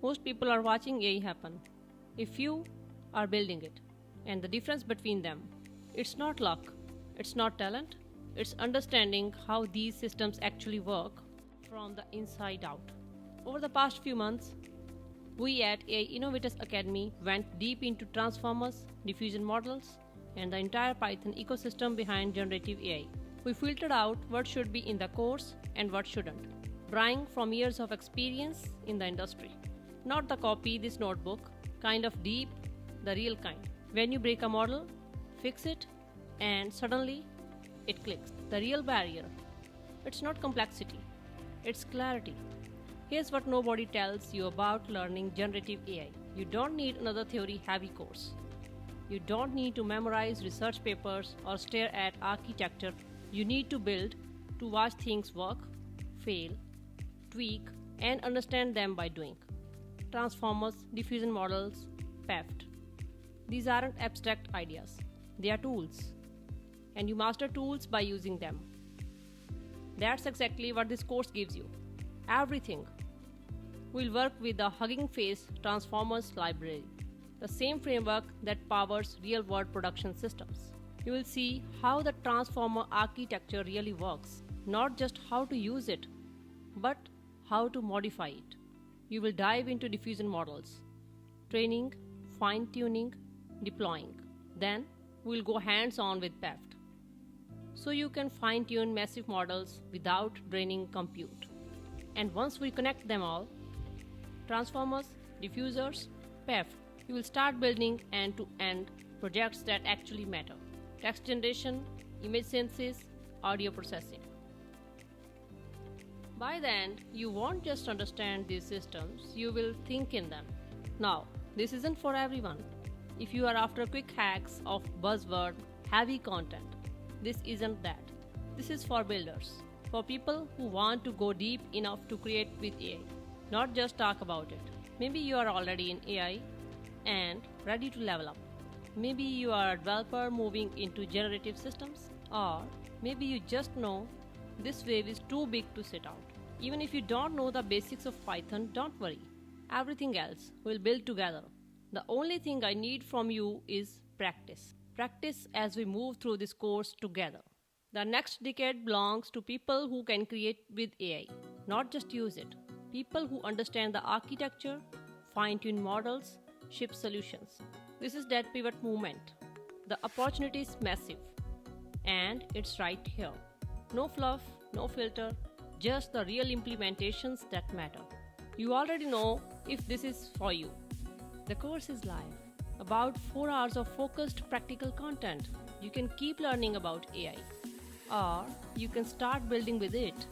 Most people are watching AI happen. If you are building it, and the difference between them, it's not luck, it's not talent, it's understanding how these systems actually work from the inside out. Over the past few months, we at AI Innovators Academy went deep into transformers, diffusion models, and the entire Python ecosystem behind generative AI. We filtered out what should be in the course and what shouldn't, drawing from years of experience in the industry. Not the copy this notebook, kind of deep, the real kind. When you break a model, fix it, and suddenly it clicks. The real barrier. It's not complexity, it's clarity. Here's what nobody tells you about learning generative AI. You don't need another theory heavy course. You don't need to memorize research papers or stare at architecture. You need to build, to watch things work, fail, tweak, and understand them by doing. Transformers, diffusion models, PEFT. These aren't abstract ideas, they are tools. And you master tools by using them. That's exactly what this course gives you. Everything. We'll work with the Hugging Face Transformers library, the same framework that powers real-world production systems. You will see how the transformer architecture really works, not just how to use it, but how to modify it. You will dive into diffusion models, training, fine-tuning, deploying. Then we'll go hands-on with PEFT, so you can fine-tune massive models without draining compute. And once we connect them all, transformers, diffusers, PEFT, you will start building end-to-end projects that actually matter. Text generation, image synthesis, audio processing. By the end, you won't just understand these systems, you will think in them. Now, this isn't for everyone. If you are after quick hacks of buzzword, heavy content, this isn't that. This is for builders, for people who want to go deep enough to create with AI, not just talk about it. Maybe you are already in AI and ready to level up. Maybe you are a developer moving into generative systems, or maybe you just know this wave is too big to sit out. Even if you don't know the basics of Python, don't worry. Everything else we'll build together. The only thing I need from you is practice. Practice as we move through this course together. The next decade belongs to people who can create with AI, not just use it. People who understand the architecture, fine-tune models, ship solutions. This is that pivot movement. The opportunity is massive, and it's right here. No fluff, no filter, just the real implementations that matter. You already know if this is for you. The course is live. About 4 hours of focused practical content. You can keep learning about AI, or you can start building with it.